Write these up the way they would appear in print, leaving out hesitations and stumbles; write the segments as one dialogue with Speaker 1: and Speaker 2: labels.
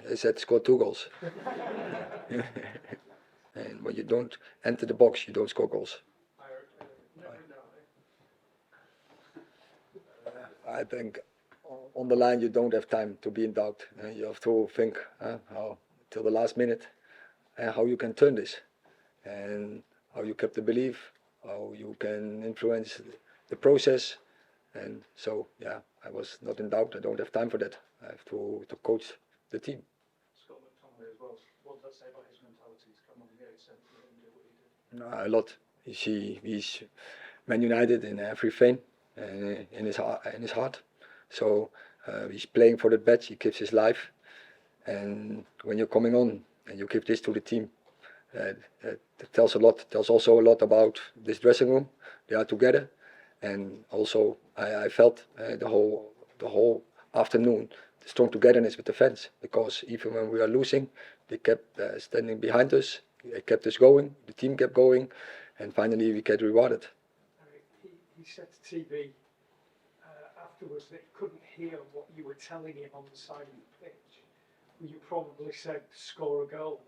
Speaker 1: I said score 2 goals. And when you don't enter the box, you don't score goals. I think on the line you don't have time to be in doubt. You have to think how till the last minute how you can turn this and how you kept the belief, how you can influence the process. And so, yeah, I was not in doubt. I don't have time for that. I have to coach the team.
Speaker 2: Scott McTominay as well. What does that say about his mentality to come on the 8th and do what he did?
Speaker 1: A lot. He's Man United in every vein, in his heart. So he's playing for the badge. He gives his life. And when you're coming on and you give this to the team, it tells a lot. It tells also a lot about this dressing room. They are together, and also I felt the whole afternoon the strong togetherness with the fans, because even when we are losing, they kept standing behind us. They kept us going. The team kept going, and finally we get rewarded.
Speaker 2: He said to TV afterwards that he couldn't hear what you were telling him on the side of the pitch. Well, you probably said score a goal.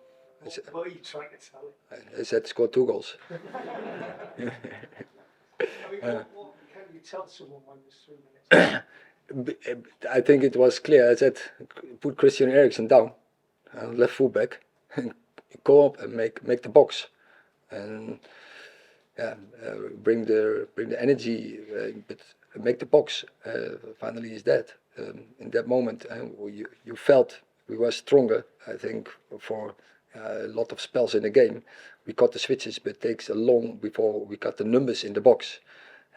Speaker 2: What are you trying to tell him?
Speaker 1: I said score 2 goals.
Speaker 2: I mean, what can you tell someone when there's 3 minutes?
Speaker 1: I think it was clear. I said put Christian Eriksen down, left fullback, and go up and make the box, and bring the energy, but make the box. Finally, is that in that moment you felt we were stronger. I think for a lot of spells in the game, we got the switches, but it takes a long before we got the numbers in the box.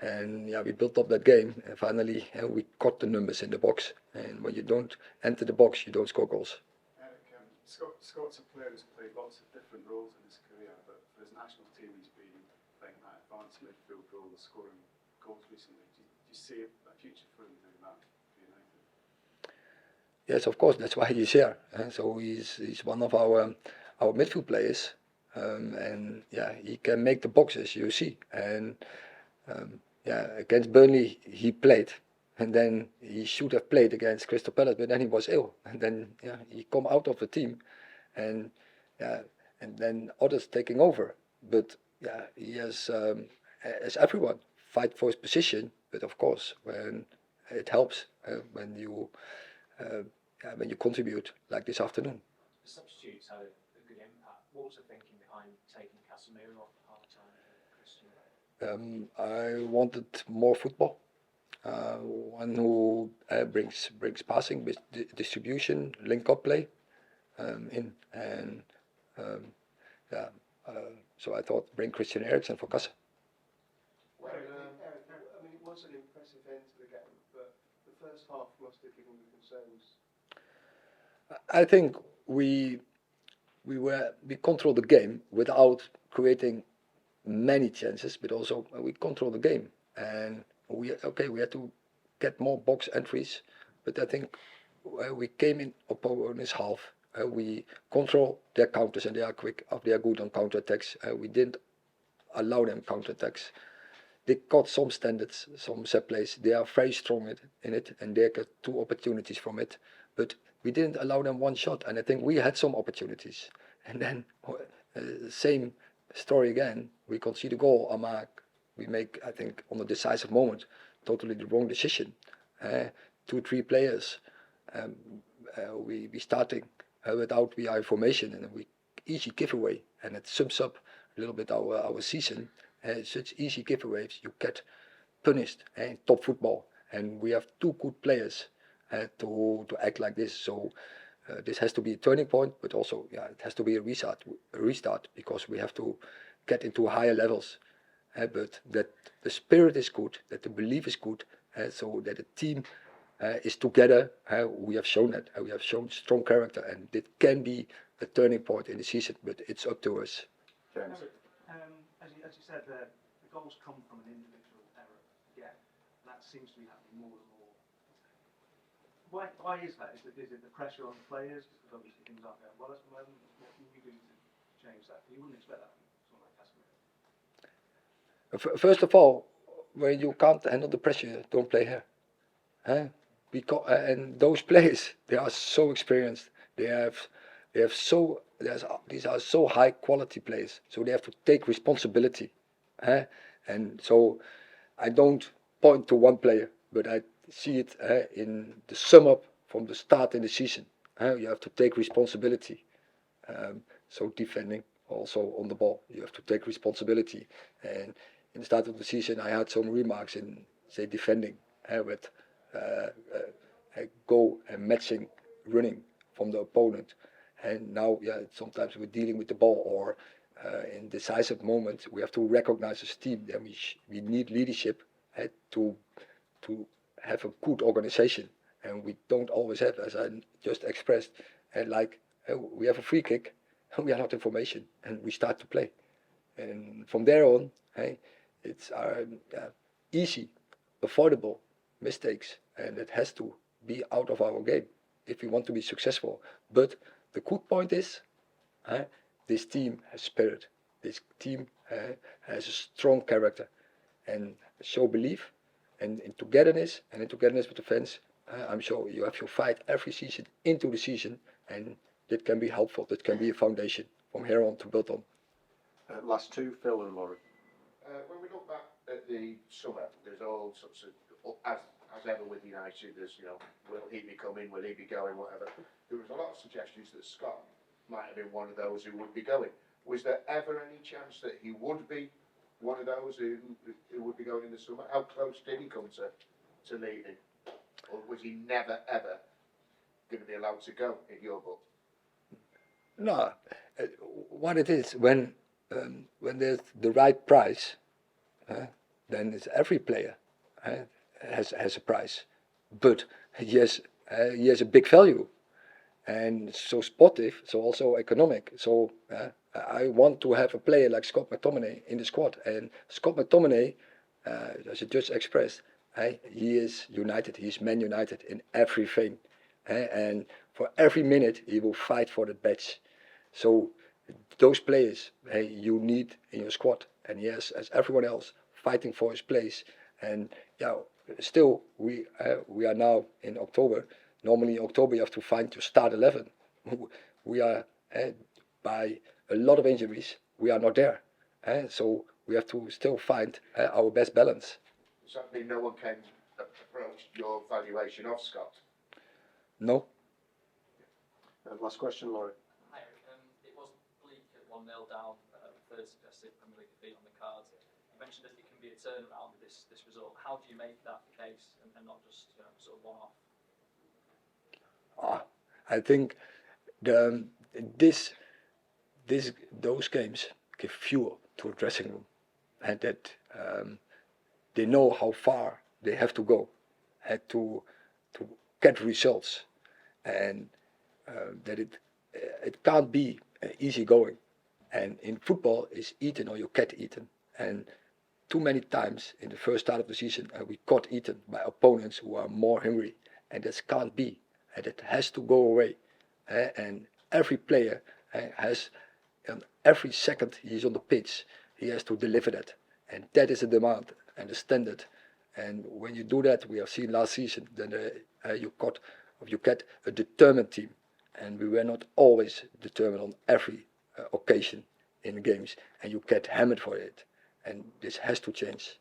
Speaker 1: And yeah, we built up that game, and finally we got the numbers in the box. And when you don't enter the box, you don't score goals.
Speaker 3: Erik, Scott's a player who's played lots of different roles in his career, but for his national team, he's been playing that advanced midfield role, scoring goals recently. Do you see a future for him doing that for United?
Speaker 1: Yes, of course. That's why he's here. So he's one of our midfield players, and yeah, he can make the boxes. You see, and against Burnley he played, and then he should have played against Crystal Palace, but then he was ill, and then he come out of the team, and then others taking over. But yeah, he has, as everyone, fight for his position. But of course, when it helps, when you contribute like this afternoon.
Speaker 4: The substitutes had a good impact. What was the thinking behind taking Casemiro off at half-time?
Speaker 1: I wanted more football. One who brings passing, with distribution, link-up play so I thought bring Christian Eriksen for Casn.
Speaker 5: Well, Erik, I mean, it was an impressive end to the game, but the first half must have given you concerns.
Speaker 1: I think we controlled the game without creating many chances, but also we controlled the game, and we had to get more box entries, but I think we came in opponent's half. We control their counters, and they are quick. They are good on counter-attacks. We didn't allow them counter-attacks. They got some standards, some set plays. They are very strong in it, and they got 2 opportunities from it. But we didn't allow them one shot, and I think we had some opportunities. And then same story again. We concede a goal. We make, I think, on a decisive moment, totally the wrong decision. 2-3 players. We starting without our formation, and we easy giveaway, and it sums up a little bit our season. Such easy giveaways, you get punished in top football, and we have 2 good players to act like this. So this has to be a turning point, but also it has to be a restart, because we have to get into higher levels. But that the spirit is good, that the belief is good, so that the team is together. We have shown that. We have shown strong character, and it can be a turning point in the season, but it's up to us.
Speaker 2: James. As you said, the goals come from an individual error again, and that seems to be happening more and more. Why is that? Is it the pressure on the players? Because obviously things aren't going well at the moment. What can you do to change that? You wouldn't expect that from someone like Casemiro.
Speaker 1: First of all, when you can't handle the pressure, don't play here. Because and those players, they are so experienced. these are so high quality players, so they have to take responsibility. And so I don't point to one player, but I see it in the sum up from the start in the season. You have to take responsibility. So defending, also on the ball, you have to take responsibility. And in the start of the season, I had some remarks in, say, defending with goal and matching running from the opponent. And now, sometimes we're dealing with the ball, or in decisive moments, we have to recognize as a team that we need leadership to have a good organization. And we don't always have, as I just expressed, we have a free kick, and we are not in formation, and we start to play. And from there on, it's easy, avoidable mistakes, and it has to be out of our game if we want to be successful. But the good point is, this team has spirit. This team has a strong character, and show belief, and in togetherness with the fans. I'm sure you have to fight every season into the season, and that can be helpful. That can be a foundation from here on to build on.
Speaker 6: Last two, Phil and Laurie.
Speaker 7: When we look back at the summer, there's all sorts of, as ever with United, there's, will he be coming, will he be going, whatever. There was a lot of suggestions that Scott might have been one of those who would be going. Was there ever any chance that he would be one of those who would be going in the summer? How close did he come to leaving? Or was he never, ever going to be allowed to go in your book?
Speaker 1: No, what it is, when there's the right price, then it's every player has a price, but he has a big value, and so sportive, so also economic. So I want to have a player like Scott McTominay in the squad, and Scott McTominay, as I just expressed, he is United. He's Man United in everything, and for every minute he will fight for the badge. So those players, you need in your squad, and yes, as everyone else, fighting for his place. And still we are now in October. Normally in October you have to find your start 11. We are by a lot of injuries. We are not there, so we have to still find our best balance.
Speaker 7: Does that mean no one can approach your valuation of Scott?
Speaker 1: No.
Speaker 6: And last question, Laurie.
Speaker 8: Hi, it was bleak at 1-0 down, third suggested Premier League defeat on the cards. You mentioned that it can be a turnaround with this result. How do you make that the case and not just sort of one-off?
Speaker 1: I think those games give fuel to a dressing room, and that they know how far they have to go to get results, and that it can't be easy going. And in football, it's eaten or you get eaten. And too many times in the first start of the season, we got eaten by opponents who are more hungry, and that can't be. And it has to go away. And every player has, every second he's on the pitch, he has to deliver that. And that is the demand and the standard. And when you do that, we have seen last season, then you get a determined team. And we were not always determined on every occasion in the games, and you get hammered for it. And this has to change.